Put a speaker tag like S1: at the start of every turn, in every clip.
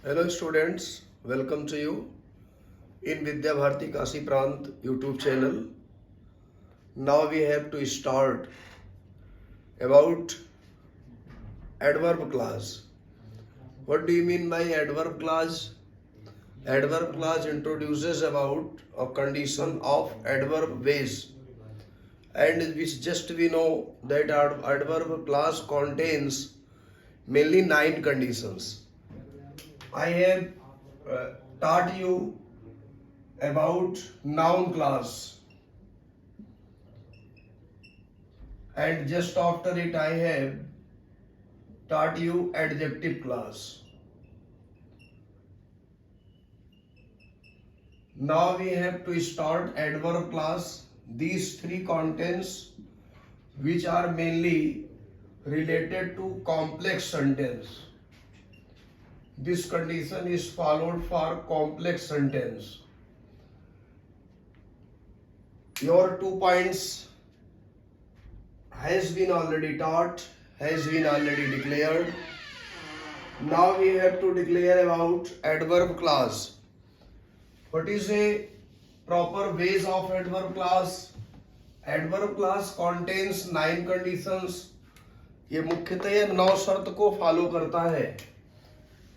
S1: Hello students, welcome to you in Vidya Bharati Kasi Prant YouTube channel. Now we have to start about adverb clause. What do you mean by adverb clause? Adverb clause introduces about a condition of adverb base, and which just we know that adverb clause contains mainly 9 conditions. I have taught you about noun clause, and just after it I have taught you adjective clause. Now we have to start adverb clause. These three contents which are mainly related to complex sentence. This condition is followed for complex sentence. Your 2 points has been already taught, has been already declared. Now we have to declare about adverb clause. What is a proper base of adverb clause? Adverb clause contains 9 conditions. ये मुख्यतः 9 शर्त को follow करता है.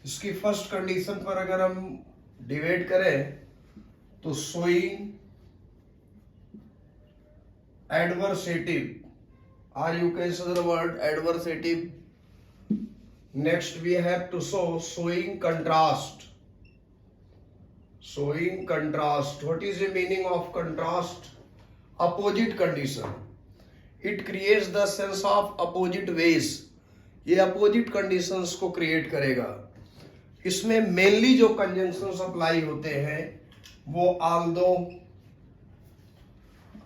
S1: इसकी first condition पर अगर हम डिवाइड करें तो showing adversative, or you can say the word adversative. Next we have to show showing contrast. Showing contrast. What is the meaning of contrast? Opposite condition. It creates the sense of opposite ways. ये opposite conditions को create करेगा. इसमें mainly जो conjunctions apply होते हैं वो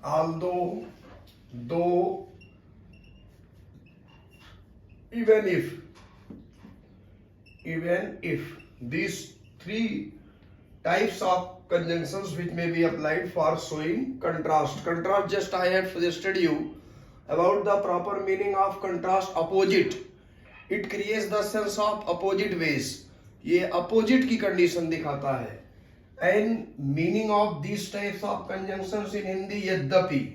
S1: although, though, even if these three types of conjunctions which may be applied for showing contrast. Contrast, just I have suggested you about the proper meaning of contrast. Opposite, it creates the sense of opposite ways. ये opposite की condition दिखाता है. And meaning of these types of conjunctions in Hindi, यद्यपि.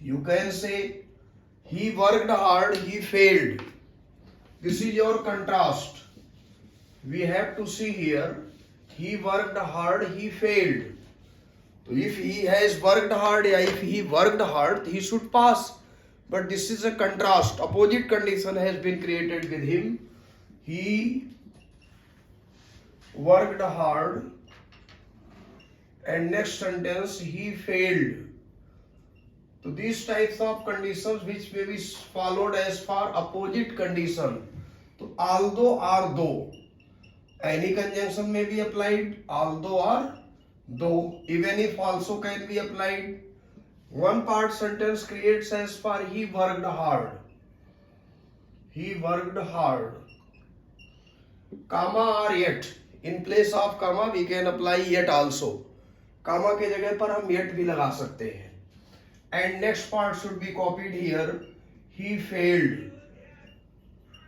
S1: You can say he worked hard, he failed. This is your contrast. We have to see here, he worked hard, he failed. So if he has worked hard, if he worked hard, he should pass. But this is a contrast. Opposite condition has been created with him. He worked hard, and next sentence, he failed. So these types of conditions which may be followed as for opposite condition. So although or though, any conjunction may be applied, although or though, even if also can be applied. One part sentence creates as for he worked hard. He worked hard. Comma or yet. In place of comma we can apply yet also. Comma के जगह पर हम yet भी लगा सकते हैं. And next part should be copied here. He failed.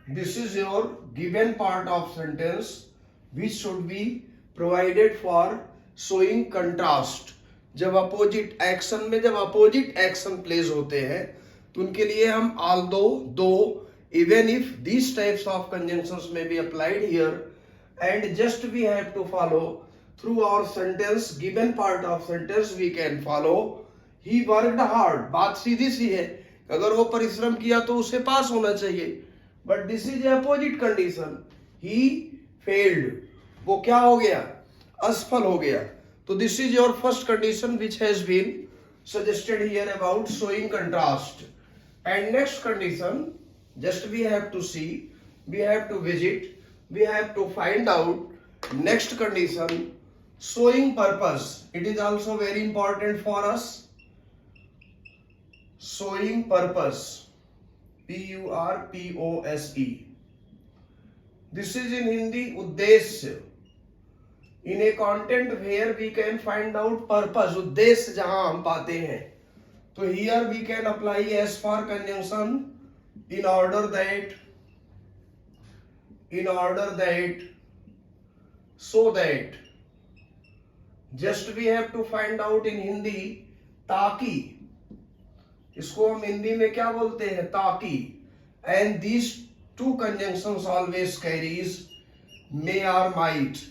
S1: This is your given part of sentence which should be provided for showing contrast. जब opposite action में जब opposite action plays होते हैं तो उनके लिए हम although, though, even if these types of conjunctions may be applied here, and just we have to follow through our sentence, given part of sentence we can follow. He worked hard. बात सीधी सी है, अगर वो परिश्रम किया तो उसे पास होना चाहिए. But this is the opposite condition. He failed. वो क्या हो गया? असफल हो गया. तो this is your first condition which has been suggested here about showing contrast. And next condition, just we have to see, we have to visit, we have to find out. Next condition, showing purpose. It is also very important for us. Showing purpose. P-U-R-P-O-S-E. This is in Hindi उद्देश्य. In a content where we can find out purpose, उद्देश्य जहां हम पाते हैं, तो here we can apply as for conjunction in order that so that, just we have to find out in Hindi, ताकि, इसको हम हिंदी में क्या बोलते हैं, ताकि, and these two conjunctions always carries may or might.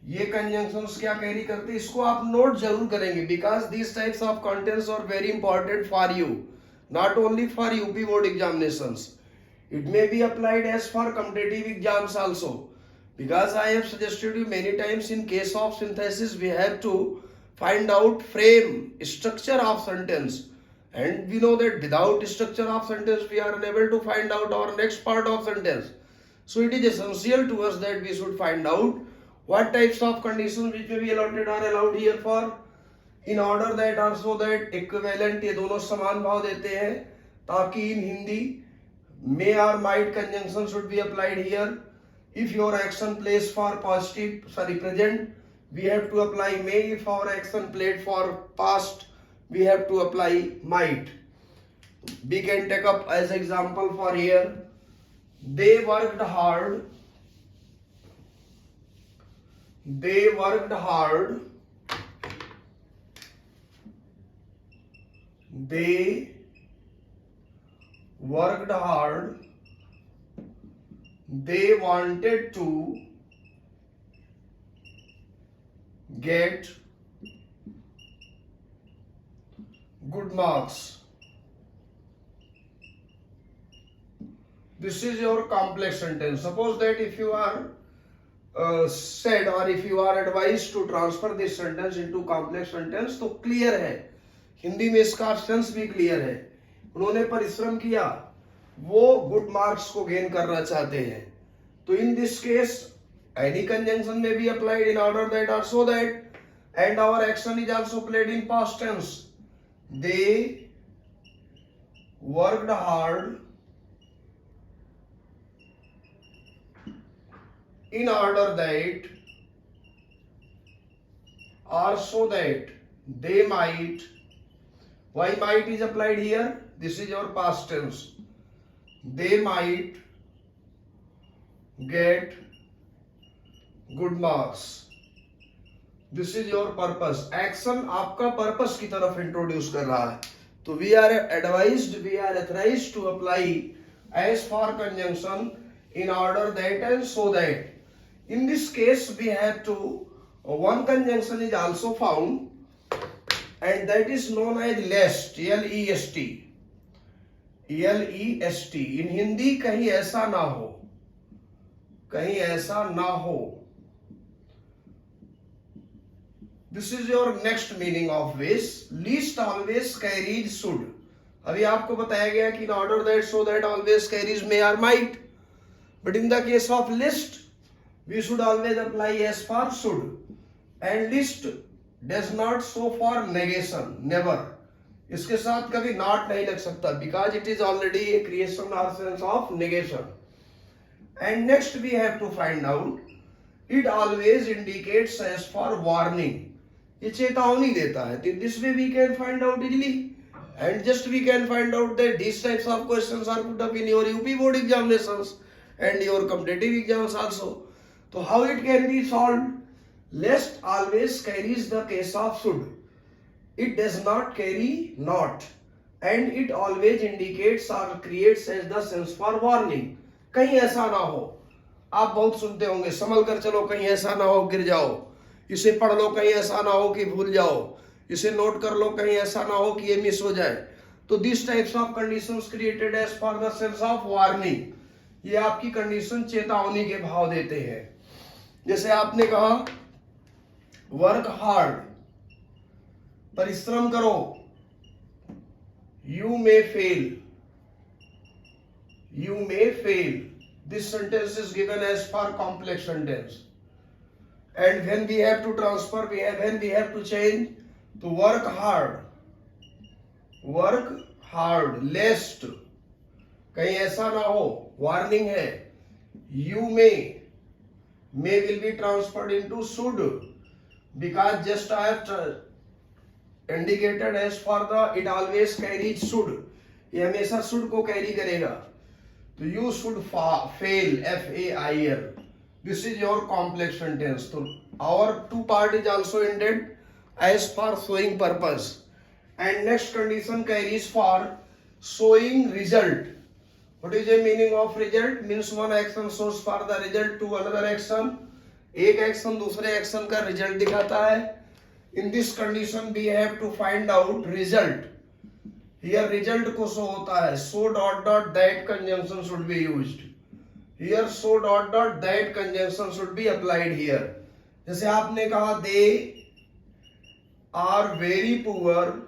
S1: ये conjunctions क्या कैरी करते हैं, इसको आप नोट जरूर करेंगे, because these types of contents are very important for you, not only for UP board examinations. It may be applied as for competitive exams also, because I have suggested you many times, in case of synthesis we have to find out frame, structure of sentence, and we know that without structure of sentence we are unable to find out our next part of sentence. So it is essential to us that we should find out what types of conditions which may be allotted are allowed here for, in order that also that equivalent, ये दोनों समान भाव देते हैं, ताकि in Hindi may or might conjunction should be applied here. If your action plays for present, we have to apply may. If our action played for past, we have to apply might. We can take up as example for here, they worked hard. They worked hard. They worked hard. They wanted to get good marks. This is your complex sentence. Suppose that if you are said, or if you are advised to transfer this sentence into complex sentence, तो clear है, हिंदी में इसका sense भी clear है. उन्होंने परिश्रम किया, वो गुड मार्क्स को गेन करना चाहते हैं. तो in this case any conjunction may be applied in order that or so that, and our action is also played in past tense. They worked hard in order that or so that they might. Why might is applied here? This is your past tense. They might get good marks. This is your purpose. Action आपका purpose की तरफ introduce कर रहा है. तो we are advised, we are authorized to apply as for conjunction in order that and so that. In this case we have to, one conjunction is also found, and that is known as lest, L-E-S-T. L-E-S-T. In Hindi कहीं ऐसा ना हो, कहीं ऐसा ना हो. This is your next meaning of which. Least always carries should. अभी आपको बताया गया कि in order that so that always carries may or might. But in the case of list, we should always apply as for should. And list does not show for negation. Never. इसके साथ कभी not नहीं लग सकता, because it is already a creation or sense of negation. And next we have to find out, it always indicates as for warning. ये चेतावनी देता है. This way we can find out easily, and just we can find out that these types of questions are put up in your UP board examinations and your competitive exams also. So how it can be solved? Lest always carries the case of should. It does not carry not, and it always indicates or creates as the sense for warning. कहीं ऐसा ना हो. आप बहुत सुनते होंगे, संभल कर चलो कहीं ऐसा ना हो गिर जाओ, इसे पढ़ लो कहीं ऐसा ना हो कि भूल जाओ, इसे नोट कर लो कहीं ऐसा ना हो कि ये मिस हो जाए. तो this types of conditions created as for the sense of warning. ये आपकी कंडीशन चेतावनी के भाव देते हैं. जैसे आपने कहा वर्क हार्ड, परिश्रम करो, you may fail, you may fail. This sentence is given as for complex sentence. And when we have to transfer, when we have to change to work hard. Work hard, lest कहीं ऐसा ना हो, warning है. You may will be transferred into should, because just I have indicated as for the it always carries should. ये हमेशा should को carry करेगा. तो you should fail, F-A-I-L. This is your complex sentence. So our two part is also ended as for showing purpose. And next condition carries for showing result. What is the meaning of result? Means one action shows for the result to another action. एक action दूसरे action का result दिखाता है. In this condition we have to find out result. Here result को show होता है. So dot dot that conjunction should be used. Here so dot dot that conjunction should be applied here. जैसे आपने कहा they are very poor.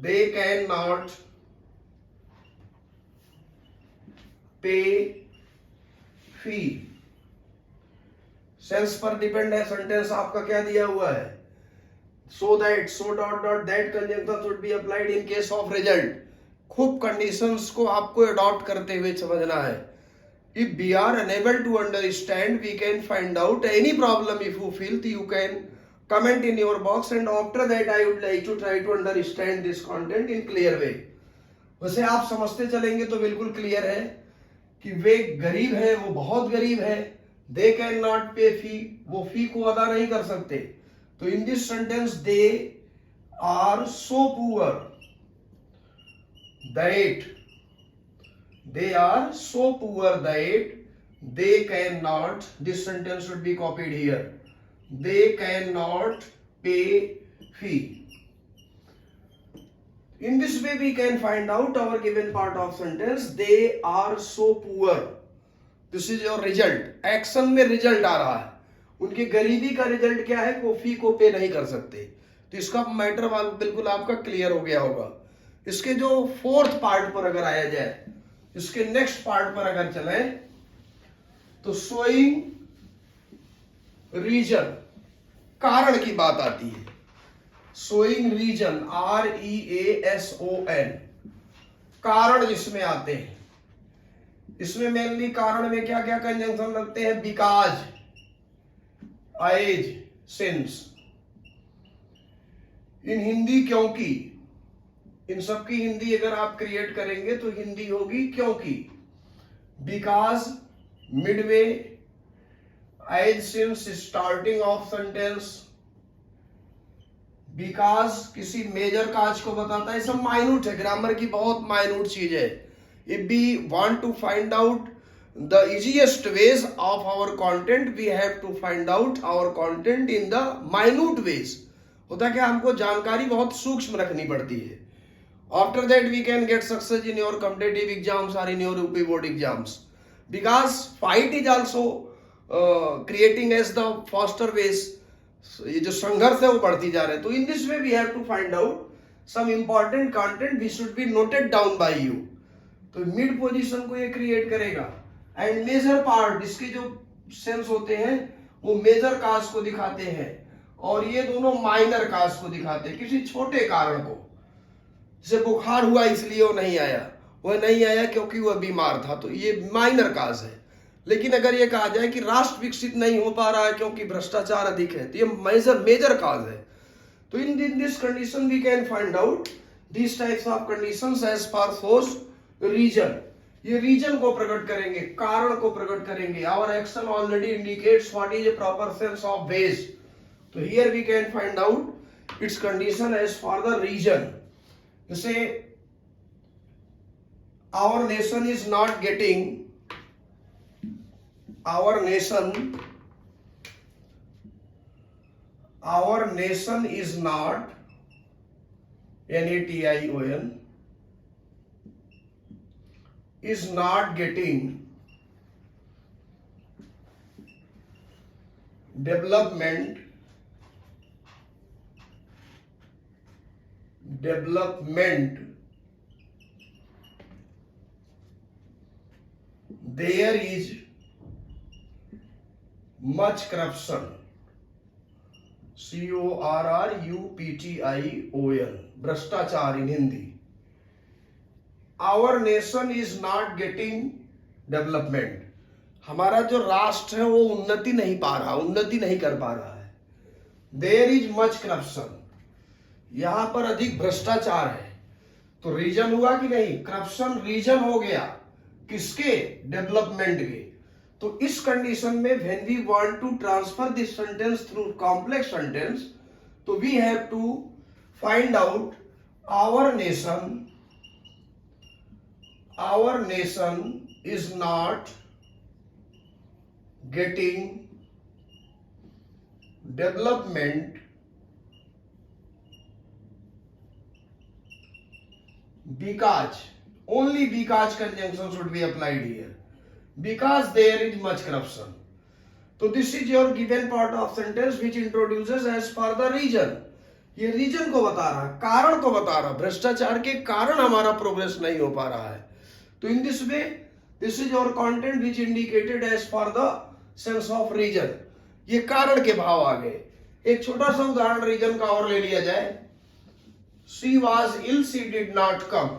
S1: They cannot pay fee. Sense पर depend है. Sentence आपका क्या दिया हुआ है? So that so dot dot that conjunction should be applied in case of result. खूब कंडीशंस को आपको अडॉप्ट करते हुए समझना है. If we are unable to understand, we can find out any problem. If you feel, you can comment in your box, and after that I would like to try to understand this content in clear way. वैसे आप समझते चलेंगे तो बिल्कुल clear है कि वे गरीब है, वो बहुत गरीब है. They cannot pay fee, वो फी को अदा नहीं कर सकते. तो in this sentence they are so poor that they are so poor that they cannot, this sentence should be copied here, they cannot pay fee. In this way we can find out our given part of sentence. They are so poor. This is your result. Action में result आ रहा है. उनकी गरीबी का result क्या है? वो फी को पे नहीं कर सकते. तो इसका मैटर बिल्कुल आपका क्लियर हो गया होगा. इसके जो फोर्थ पार्ट पर अगर आया जाए, इसके नेक्स्ट पार्ट पर अगर चले तो शोइंग रीजन, कारण की बात आती है. शोइंग रीजन, REASON, कारण जिसमें आते हैं. इसमें मेनली कारण में क्या क्या कंजंक्शन लगते हैं? Because, as, since. In Hindi क्योंकि, इन सबकी हिंदी अगर आप क्रिएट करेंगे तो हिंदी होगी क्योंकि. Because, midway, as, since, starting of sentence. Because किसी मेजर काज को बताता है. सब माइन्यूट है, ग्रामर की बहुत माइन्यूट चीज है. If we want to find out the easiest ways of our content, we have to find out our content in the minute ways. होता क्या, हमको जानकारी बहुत सूक्ष्म रखनी पड़ती है. After that we can get success in your competitive exams or in your UP board exams. Because fight is also creating as the faster ways. ये जो संघर्ष है वो बढ़ती जा रहे हैं. तो in this way we have to find out some important content which should be noted down by you. तो मिड पोजीशन को ये क्रिएट करेगा. एंड मेजर पार्ट, इसके जो सेंस होते हैं वो मेजर काज को दिखाते हैं और ये दोनों माइनर काज को दिखाते हैं, किसी छोटे कारण को. जैसे बुखार हुआ इसलिए वो नहीं आया, वह नहीं आया क्योंकि वह बीमार था, तो ये माइनर काज है. लेकिन अगर ये कहा जाए कि राष्ट्र विकसित नहीं हो पा रहा है क्योंकि भ्रष्टाचार अधिक है, तो ये मेजर काज है. तो in this condition we can find out this types of conditions as far force reason. ये रीजन को प्रकट करेंगे, कारण को प्रकट करेंगे. Our action already indicates what is a proper sense of base. तो here we can find out its condition as for the reason. जैसे our nation is not getting, our nation is not, NATION, is not getting development there is much corruption. CORRUPTION, भ्रष्टाचार इन Hindi. Our nation is not getting development. हमारा जो राष्ट्र है वो उन्नति नहीं पा रहा, उन्नति नहीं कर पा रहा है. There is much corruption, यहां पर अधिक भ्रष्टाचार है. तो रीजन हुआ कि नहीं? करप्शन रीजन हो गया. किसके? डेवलपमेंट के। तो इस कंडीशन में when we want to transfer this sentence through complex sentence, तो we have to find out our nation is not getting development because, only because conjunction should be applied here, because there is much corruption. So this is your given part of sentence which introduces as per the reason. ये reason को बता रहा है, कारण को बता रहा, भ्रष्टाचार के कारण हमारा प्रोग्रेस नहीं हो पा रहा है। तो in this way this is your content which indicated as for the sense of reason. ये कारण के भाव आ गए। एक छोटा सा उदाहरण रीजन का और ले लिया जाए। She was ill, she did not come.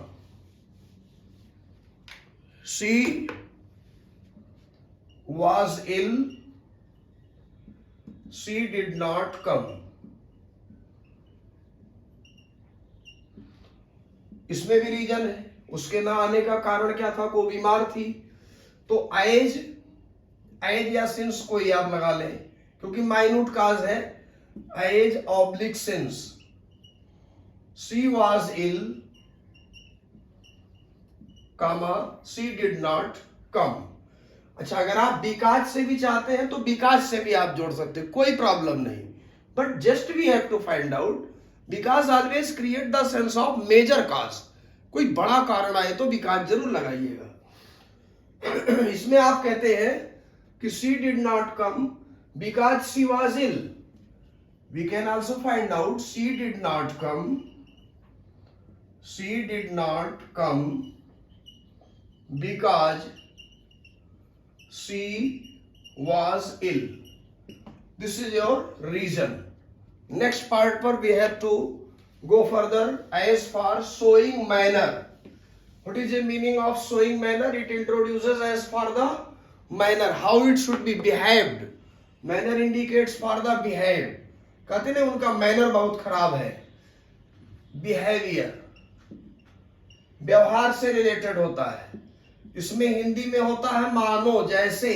S1: She was ill, she did not come. इसमें भी रीजन है, उसके ना आने का कारण क्या था? वो बीमार थी। तो एज या सिंस कोई आप लगा लें, क्योंकि माइन्यूट काज है। As oblique since, she was ill, comma she did not come. अच्छा, अगर आप बिकाज से भी चाहते हैं तो बिकाज से भी आप जोड़ सकते हैं, कोई प्रॉब्लम नहीं। But just we have to find out, because always create the sense of major cause. कोई बड़ा कारण आए तो बिकाज जरूर लगाइएगा। इसमें आप कहते हैं कि she did not come because she was ill. We can also find out she did not come because she was ill. This is your reason. Next part पर we have to go further as for showing manner. What is the meaning of showing manner? It introduces as for the manner, how it should be behaved. Manner indicates for the behave. कहते ना उनका manner बहुत खराब है। Behaviour व्यवहार से related होता है। इसमें हिंदी में होता है मानो, जैसे।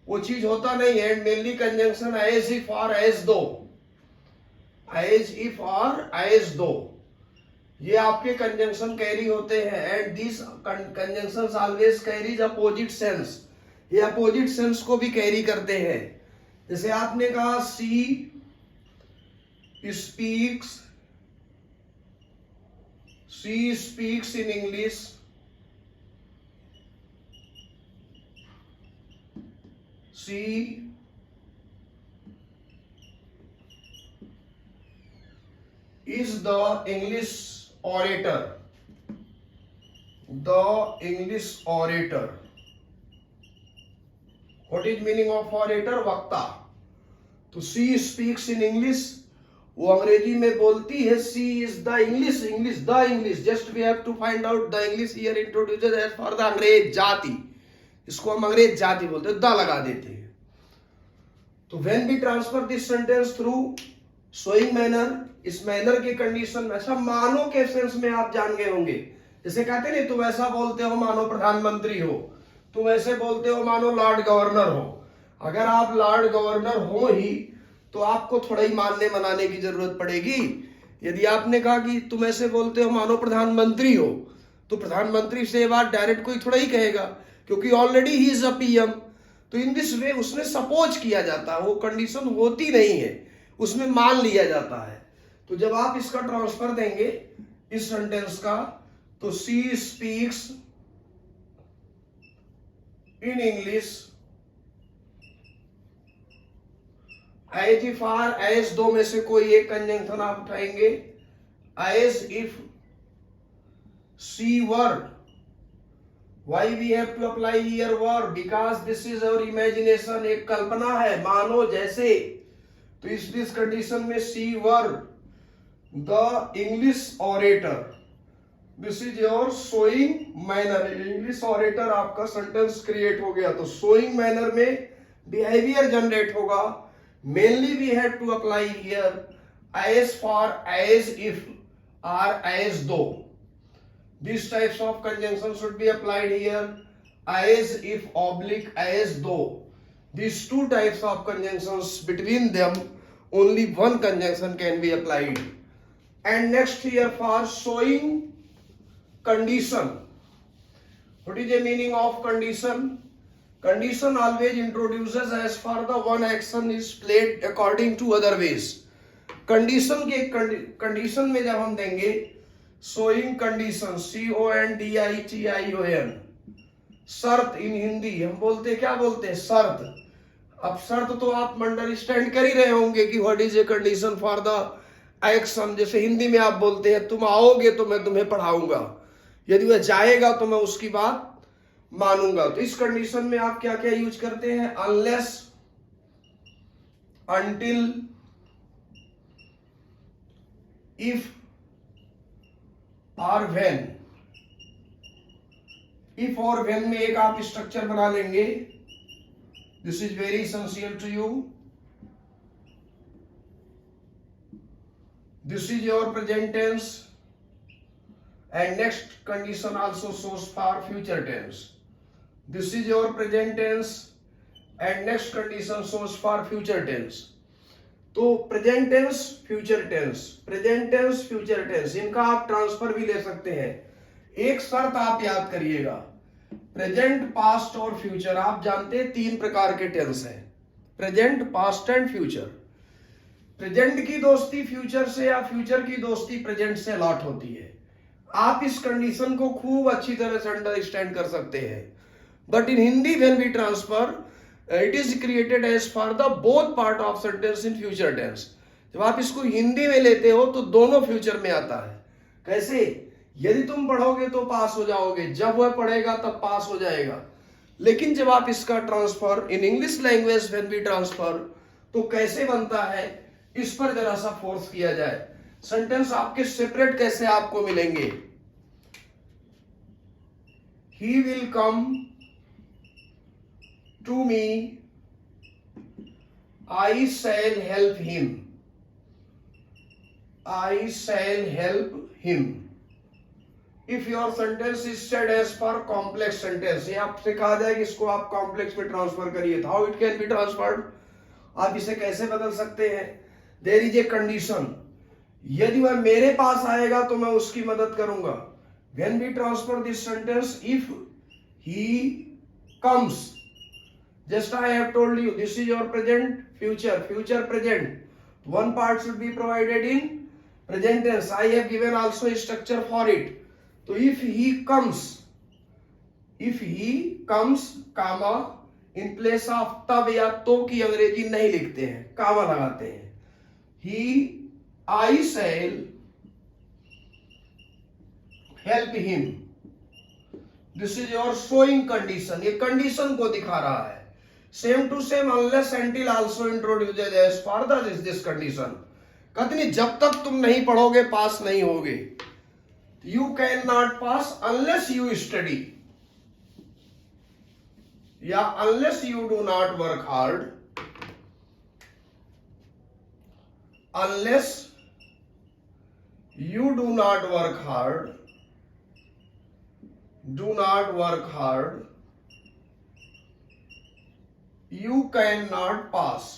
S1: वो चीज होता नहीं है। मेनली कंजंक्शन एज, इफ और एज दो, एज, इफ और एज दो, ये आपके कंजंक्शन कैरी होते हैं। And this conjunctions always carries opposite sense. ये अपोजिट सेंस को भी कैरी करते हैं। जैसे आपने कहा she speaks in English, she is the English orator. What is meaning of orator? वक्ता। तो she speaks in English, वो अंग्रेजी में बोलती है। she is the English, the English, just we have to find out the English here introduces as for the अंग्रेज जाति। इसको हम अंग्रेज जाति बोलते हैं, द लगा देते हैं। तो when we transfer this sentence through showing manner, इस मैनर के कंडीशन में, अच्छा मानो के सेंस में आप जान गए होंगे। जैसे कहते नहीं, तुम ऐसा बोलते हो मानो प्रधानमंत्री हो, तुम ऐसे बोलते हो मानो लॉर्ड गवर्नर हो। अगर आप लॉर्ड गवर्नर हो ही तो आपको थोड़ा ही मानने मनाने की जरूरत पड़ेगी। यदि आपने कहा कि तुम ऐसे बोलते हो मानो प्रधानमंत्री हो, तो प्रधानमंत्री से बात डायरेक्ट कोई थोड़ा ही कहेगा, क्योंकि already he is a PM. तो इन दिस वे उसने सपोज किया जाता है, वो कंडीशन होती नहीं है, उसमें मान लिया जाता है। तो जब आप इसका ट्रांसफर देंगे इस सेंटेंस का, तो she speaks in English, as, if और एज दो में से कोई एक कंजंक्शन आप उठाएंगे। As if she were, why we have to apply here were? Because this is our imagination, एक कल्पना है, मानो जैसे। तो इस दिस कंडीशन में she were the English orator, this is your showing manner. English orator आपका सेंटेंस क्रिएट हो गया। तो शोइंग मैनर में बिहेवियर जनरेट होगा। Mainly we have to apply here as for as, if और as though. These types of conjunction should be applied here. as, if, oblique, as, though. These two types of conjunctions, between them only one conjunction can be applied. And next here for showing condition. What is the meaning of condition? Condition always introduces as far the one action is played according to other ways. Condition के condition में जब हम देंगे showing condition, CONDITION, शर्त इन हिंदी हम बोलते क्या बोलते हैं, शर्त. अब शर्त तो आप अंडरस्टैंड कर ही रहे होंगे कि what is a condition for the action. जैसे हिंदी में आप बोलते हैं तुम आओगे तो मैं तुम्हें पढ़ाऊंगा, यदि वह जाएगा तो मैं उसकी बात मानूंगा. तो इस कंडीशन में आप क्या क्या यूज करते हैं, अनलेस, अनटिल, if और when. if और when में एक आप स्ट्रक्चर बना लेंगे. This is very essential to you. This is your present tense and next condition also shows for future tense. This is your present tense and next condition shows for future tense. तो present tense, future tense, present tense, future tense, इनका आप transfer भी ले सकते हैं. एक शर्त आप याद करिएगा, प्रेजेंट, पास्ट और फ्यूचर. आप जानते हैं तीन प्रकार के टेंस हैं, present, past and future. Present की दोस्ती फ्यूचर से या फ्यूचर की दोस्ती प्रेजेंट से अलॉट होती है. आप इस कंडीशन को खूब अच्छी तरह से अंडरस्टैंड कर सकते हैं. But in Hindi when we transfer it is created as for the both part of sentence in future tense. जब आप इसको हिंदी में लेते हो तो दोनों फ्यूचर में आता है. कैसे, यदि तुम पढ़ोगे तो पास हो जाओगे, जब वह पढ़ेगा तब पास हो जाएगा. लेकिन जब आप इसका transfer in English language when we transfer, तो कैसे बनता है, इस पर जरा सा फोर्स किया जाए. सेंटेंस आपके सेपरेट कैसे आपको मिलेंगे. He will come to me, I shall help him, I shall help him. If your sentence is said as for complex sentence, ये आपसे कहा जाए कि इसको आप कॉम्प्लेक्स में ट्रांसफर करिए, how it can be transferred. आप इसे कैसे बदल सकते हैं. देयर इज ए कंडीशन, यदि वह मेरे पास आएगा तो मैं उसकी मदद करूंगा. When we transfer this sentence, if he comes, just I have told you, this is your present, future, future, present. one part should be provided in present tense. I have given also a structure for it. So if he comes, comma, in place of तब या तो की अंग्रेजी नहीं लिखते हैं, कामा लगाते हैं. He, I shall help him. This is your showing condition. ये कंडीशन को दिखा रहा है. Same to same, unless until also introduced as further is this condition. कहते नहीं जब तक तुम नहीं पढ़ोगे पास नहीं होगे. You can not pass unless you study, या unless you do not work hard, unless you do not work hard, do not work hard, you cannot pass.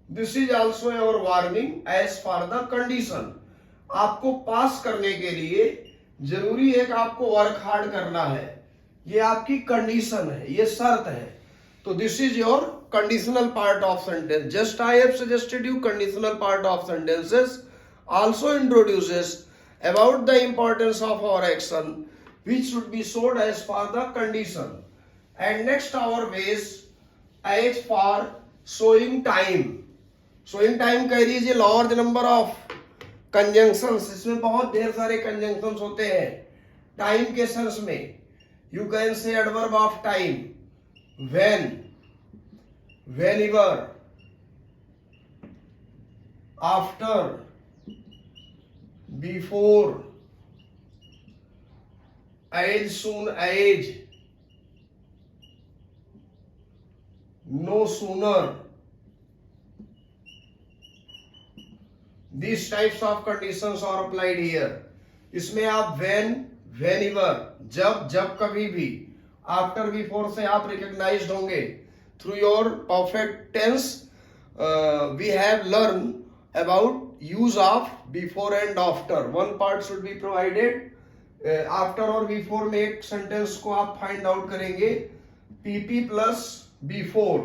S1: This is also your warning as for the condition. आपको पास करने के लिए जरूरी है कि आपको work hard करना है. ये आपकी कंडीशन है, ये शर्त है. तो this is your conditional part of sentence. Just I have suggested you conditional part of sentences also introduces about the importance of our action which should be showed as for the condition. And next our ways as for showing time. showing time कह लीजिए large number of conjunctions, इसमें बहुत ढेर सारे conjunctions होते हैं time के sense में. You can say adverb of time, when, whenever, after, before, as soon as, no sooner. These types of conditions are applied here. इसमें आप when, whenever, जब कभी भी, आफ्टर बिफोर से आप रिकॉग्नाइज्ड होंगे through your perfect tense. We have learn about use of before and after. One part should be provided. After और before में एक sentence को आप find out करेंगे. PP plus before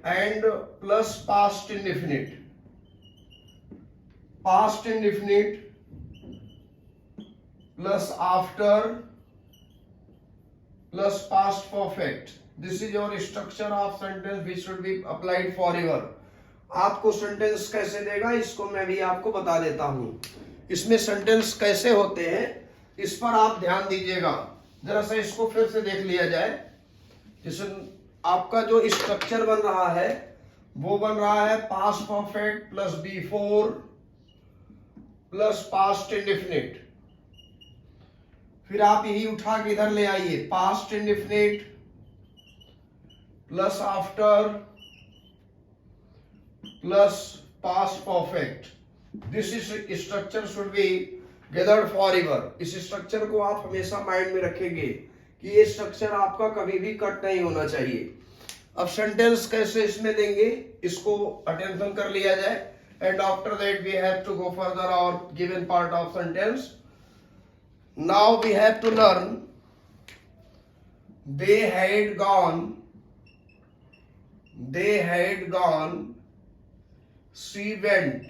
S1: and plus past indefinite. Past indefinite plus after plus past perfect. This is your structure of sentence which should be applied forever. आपको sentence कैसे देगा इसको मैं भी आपको बता देता हूं. इसमें सेंटेंस कैसे होते हैं इस पर आप ध्यान दीजिएगा. जरा सा इसको फिर से देख लिया जाए. जैसे आपका जो स्ट्रक्चर बन रहा है वो बन रहा है past perfect plus before plus past indefinite. फिर आप यही उठा के इधर ले आइए. Past indefinite plus after plus past perfect. This is structure should be gathered forever. इस स्ट्रक्चर को आप हमेशा माइंड में रखेंगे कि ये स्ट्रक्चर आपका कभी भी कट नहीं होना चाहिए. अब सेंटेंस कैसे इसमें देंगे इसको अटेंशन कर लिया जाए. And after that we have to go further और given part of sentence. Now we have to learn they had gone she went.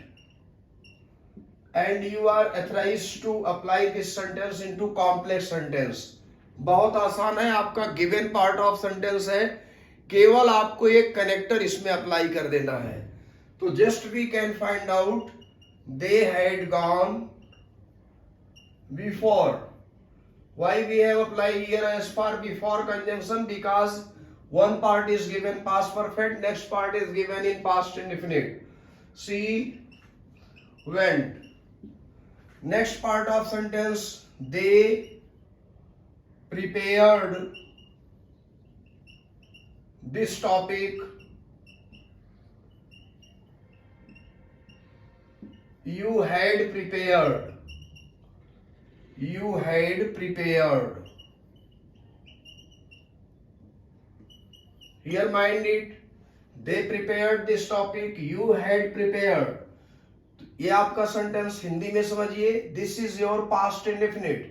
S1: And you are authorized to apply this sentence into complex sentence. बहुत आसान है. आपका given part of sentence है. केवल आपको एक connector इसमें अप्लाई कर देना है. तो just we can find out they had gone before. Why we have applied here as for before conjunction? Because one part is given past perfect, next part is given in past indefinite. She went. Next part of sentence, they prepared this topic. You had prepared. You had prepared. Here mind it. They prepared this topic. You had prepared. ये आपका sentence Hindi में समझिए. This is your past indefinite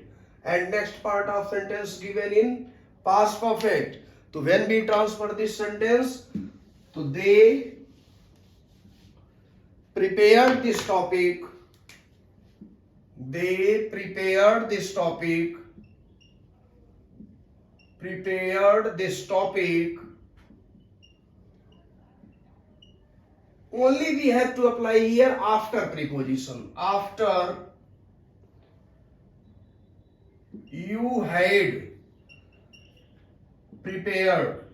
S1: and next part of sentence given in past perfect. तो when we transfer this sentence, तो they prepared this topic. They prepared this topic. Prepared this topic. Only we have to apply here after preposition. After you had prepared.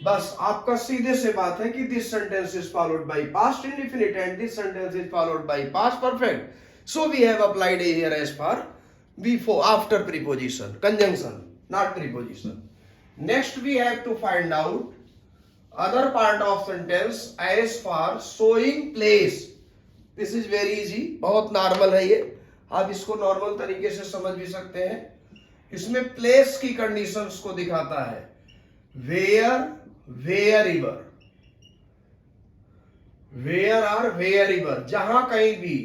S1: बस आपका सीधे से बात है कि this sentence is followed by past indefinite and this sentence is followed by past perfect. So we have applied here as for before, after preposition, conjunction, not preposition. Next we have to find out other part of sentence as for showing place. This is very easy. बहुत normal है ये. आप इसको normal तरीके से समझ भी सकते हैं. इसमें प्लेस की कंडीशंस को दिखाता है. Where, wherever. Where or wherever. जहां कहीं भी.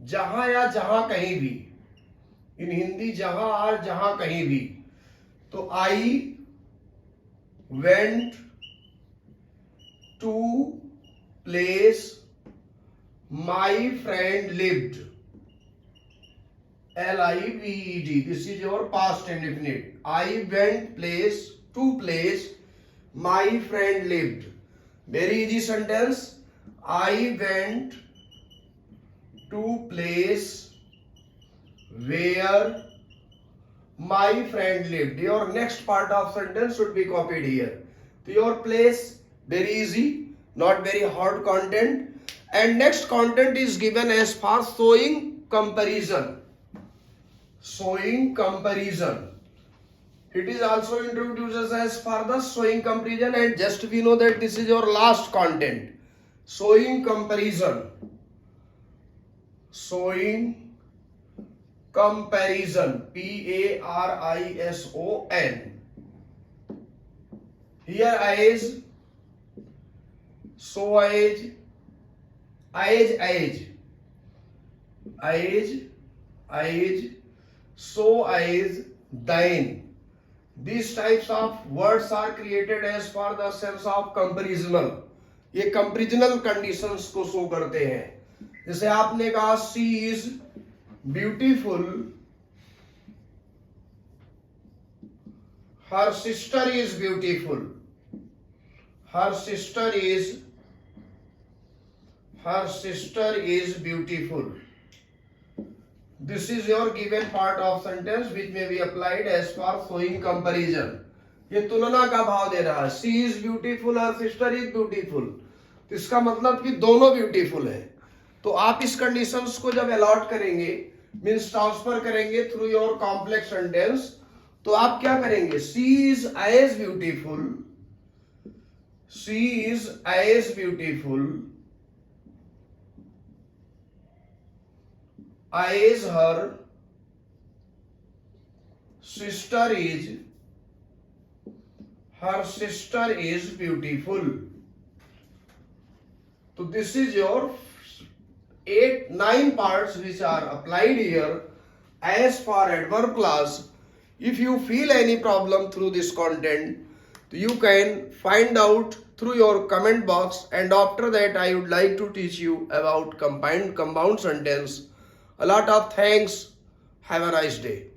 S1: जहां या जहां कहीं भी. इन हिंदी जहां और जहां कहीं भी. तो I went to place my friend lived. Lived. This is your past indefinite. I went place to place my friend lived. Very easy sentence. I went to place where my friend lived. Your next part of sentence should be copied here. To your place. Very easy, not very hard content. And next content is given as for showing comparison. Showing comparison. It is also introduced as for the showing comparison, and just we know that this is your last content. Showing comparison. Showing comparison, Parison. Here age, so age, so age, thine. These types of words are created as per the sense of comparisonal. ये कंपेरिजनल conditions को show करते हैं. जैसे आपने कहा she is beautiful, her sister is beautiful, her sister is beautiful. This is your given part of sentence which may be applied as per showing comparison. ये तुलना का भाव दे रहा है. She is beautiful, her sister is beautiful. तो इसका मतलब कि दोनों ब्यूटीफुल है. तो आप इस कंडीशंस को जब अलॉट करेंगे, मीन्स ट्रांसफर करेंगे थ्रू योर कॉम्प्लेक्स सेंटेंस, तो आप क्या करेंगे? She is as beautiful, she is as beautiful as her sister is beautiful. So this is your 8-9 parts which are applied here as for adverb class. If you feel any problem through this content, you can find out through your comment box, and after that I would like to teach you about compound sentence. A lot of thanks. Have a nice day.